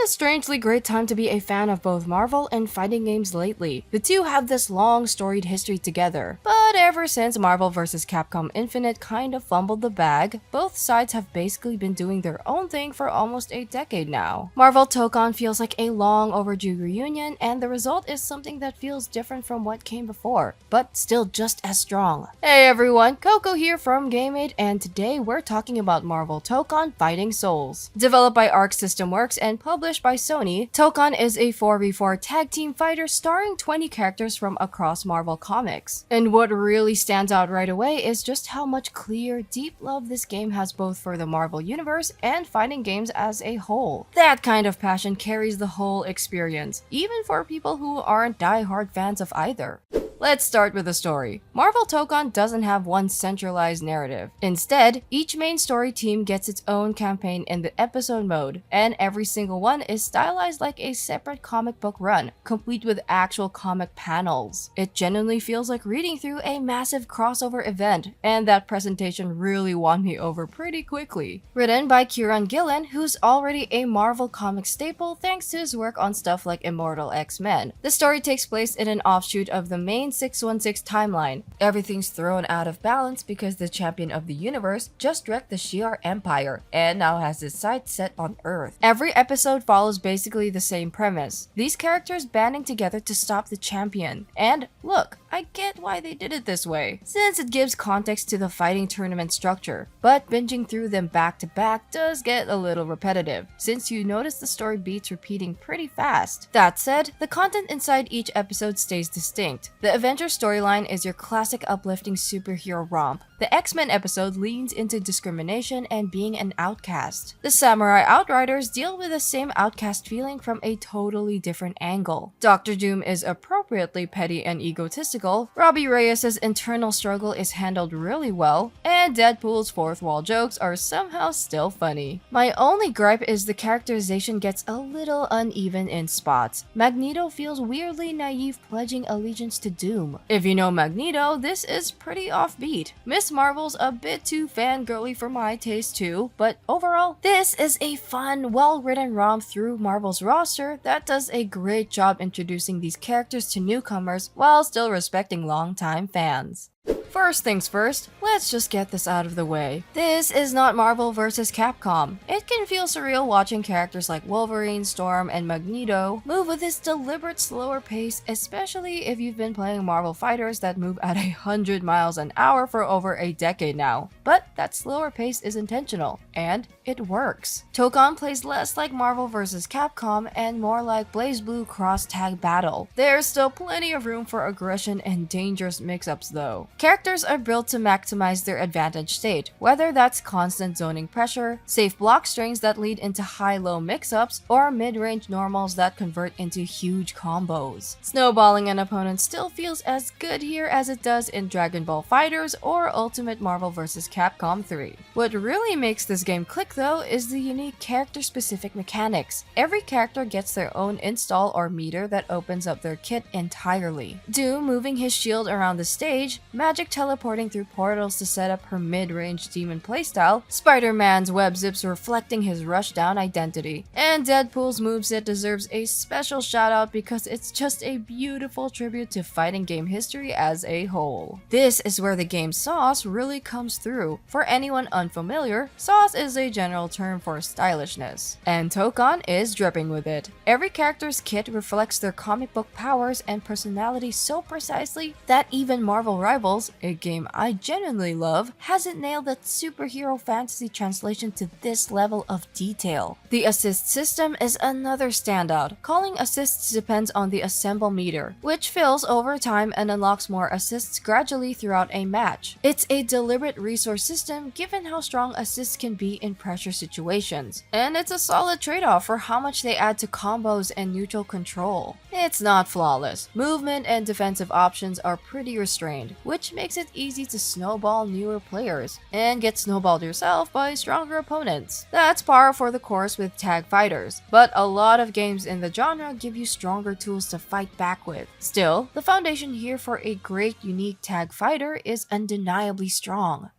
a strangely great time to be a fan of both Marvel and fighting games lately. The two have this long storied history together, but ever since Marvel vs. Capcom Infinite kind of fumbled the bag, both sides have basically been doing their own thing for almost a decade now. Marvel Tokon feels like a long overdue reunion, and the result is something that feels different from what came before, but still just as strong. Hey everyone, Coco here from Game8, and today we're talking about Marvel Tokon Fighting Souls. Developed by Arc System Works and published by Sony, Tokon is a 4v4 tag team fighter starring 20 characters from across Marvel Comics. And what really stands out right away is just how much clear, deep love this game has both for the Marvel Universe and fighting games as a whole. That kind of passion carries the whole experience, even for people who aren't die-hard fans of either. Let's start with the story. Marvel Tokon doesn't have one centralized narrative. Instead, each main story team gets its own campaign in the episode mode, and every single one is stylized like a separate comic book run, complete with actual comic panels. It genuinely feels like reading through a massive crossover event, and that presentation really won me over pretty quickly. Written by Kieran Gillen, who's already a Marvel comic staple thanks to his work on stuff like Immortal X-Men. The story takes place in an offshoot of the main 616 timeline. Everything's thrown out of balance because the champion of the universe just wrecked the Shi'ar Empire and now has his sights set on Earth. Every episode follows basically the same premise. These characters banding together to stop the champion. And look, I get why they did it this way, since it gives context to the fighting tournament structure, but binging through them back to back does get a little repetitive, since you notice the story beats repeating pretty fast. That said, the content inside each episode stays distinct. The Avengers storyline is your classic uplifting superhero romp. The X-Men episode leans into discrimination and being an outcast. The Samurai Outriders deal with the same outcast feeling from a totally different angle. Doctor Doom is appropriately petty and egotistical, Robbie Reyes' internal struggle is handled really well, and Deadpool's fourth wall jokes are somehow still funny. My only gripe is the characterization gets a little uneven in spots. Magneto feels weirdly naive, pledging allegiance to Doom. If you know Magneto, this is pretty offbeat. Miss Marvel's a bit too fangirly for my taste too, but overall, this is a fun, well-written romp through Marvel's roster that does a great job introducing these characters to newcomers while still respecting longtime fans. First things first, let's just get this out of the way. This is not Marvel vs. Capcom. It can feel surreal watching characters like Wolverine, Storm, and Magneto move with this deliberate slower pace, especially if you've been playing Marvel fighters that move at 100 miles an hour for over a decade now. But that slower pace is intentional, and it works. Tokon plays less like Marvel vs. Capcom and more like BlazBlue cross-tag battle. There's still plenty of room for aggression and dangerous mix-ups though. Characters are built to maximize their advantage state, whether that's constant zoning pressure, safe block strings that lead into high-low mix-ups, or mid-range normals that convert into huge combos. Snowballing an opponent still feels as good here as it does in Dragon Ball FighterZ or Ultimate Marvel vs. Capcom 3. What really makes this game click though is the unique character-specific mechanics. Every character gets their own install or meter that opens up their kit entirely. Doom moving his shield around the stage, Magic teleporting through portals to set up her mid-range demon playstyle, Spider-Man's web zips reflecting his rushdown identity, and Deadpool's moveset deserves a special shout out because it's just a beautiful tribute to fighting game history as a whole. This is where the game's sauce really comes through. For anyone unfamiliar, sauce is a general term for stylishness, and Tokon is dripping with it. Every character's kit reflects their comic book powers and personality so precisely that even Marvel Rivals, a game I genuinely love, hasn't nailed that superhero fantasy translation to this level of detail. The assist system is another standout. Calling assists depends on the assemble meter, which fills over time and unlocks more assists gradually throughout a match. It's a deliberate resource system given how strong assists can be in pressure situations, and it's a solid trade-off for how much they add to combos and neutral control. It's not flawless. Movement and defensive options are pretty restrained, which makes it easy to snowball newer players, and get snowballed yourself by stronger opponents. That's par for the course with tag fighters, but a lot of games in the genre give you stronger tools to fight back with. Still, the foundation here for a great unique tag fighter is undeniably strong.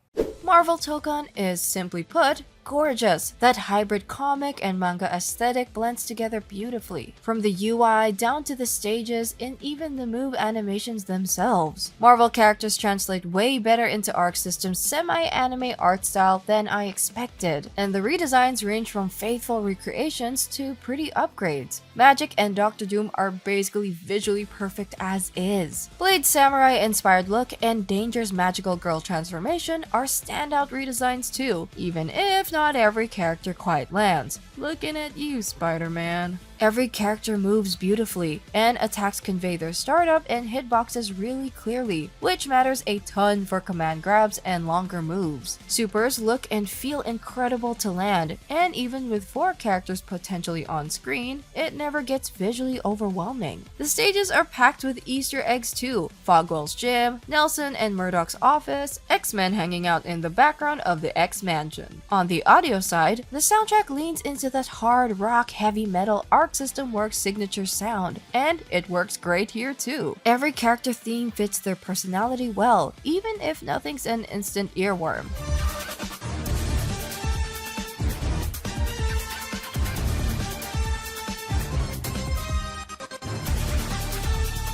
Marvel Tokon is, simply put, gorgeous. That hybrid comic and manga aesthetic blends together beautifully, from the UI down to the stages and even the move animations themselves. Marvel characters translate way better into Arc System's semi-anime art style than I expected, and the redesigns range from faithful recreations to pretty upgrades. Magic and Doctor Doom are basically visually perfect as is. Blade's samurai-inspired look and Danger's magical girl transformation are standout redesigns too, even if not every character quite lands. Looking at you, Spider-Man. Every character moves beautifully, and attacks convey their startup and hitboxes really clearly, which matters a ton for command grabs and longer moves. Supers look and feel incredible to land, and even with 4 characters potentially on screen, it never gets visually overwhelming. The stages are packed with Easter eggs too: Fogwell's gym, Nelson and Murdoch's office, X-Men hanging out in the background of the X-Mansion. On the audio side, the soundtrack leans into that hard rock heavy metal Arc System Works signature sound, and it works great here too. Every character theme fits their personality well, even if nothing's an instant earworm.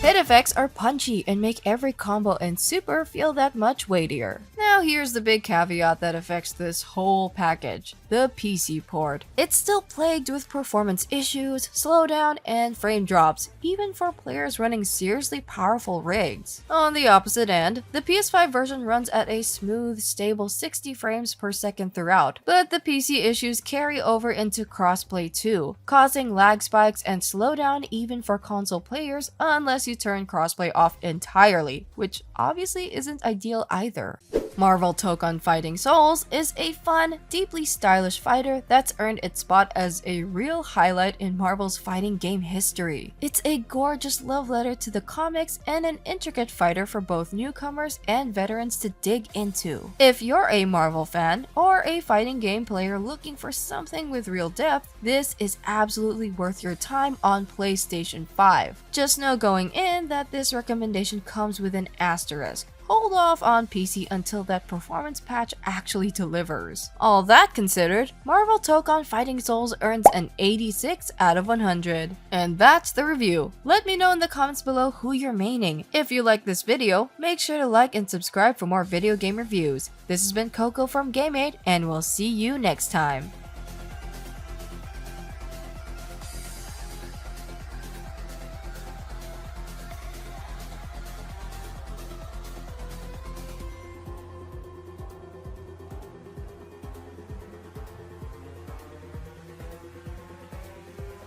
Hit effects are punchy and make every combo and super feel that much weightier. Now here's the big caveat that affects this whole package: the PC port. It's still plagued with performance issues, slowdown, and frame drops, even for players running seriously powerful rigs. On the opposite end, the PS5 version runs at a smooth, stable 60 frames per second throughout, but the PC issues carry over into crossplay too, causing lag spikes and slowdown even for console players unless you turn crossplay off entirely, which obviously isn't ideal either. Marvel Tokon Fighting Souls is a fun, deeply stylish fighter that's earned its spot as a real highlight in Marvel's fighting game history. It's a gorgeous love letter to the comics and an intricate fighter for both newcomers and veterans to dig into. If you're a Marvel fan or a fighting game player looking for something with real depth, this is absolutely worth your time on PlayStation 5. Just know going in that this recommendation comes with an asterisk. Hold off on PC until that performance patch actually delivers. All that considered, Marvel Tokon Fighting Souls earns an 86 out of 100. And that's the review. Let me know in the comments below who you're maining. If you like this video, make sure to like and subscribe for more video game reviews. This has been Coco from Game8, and we'll see you next time.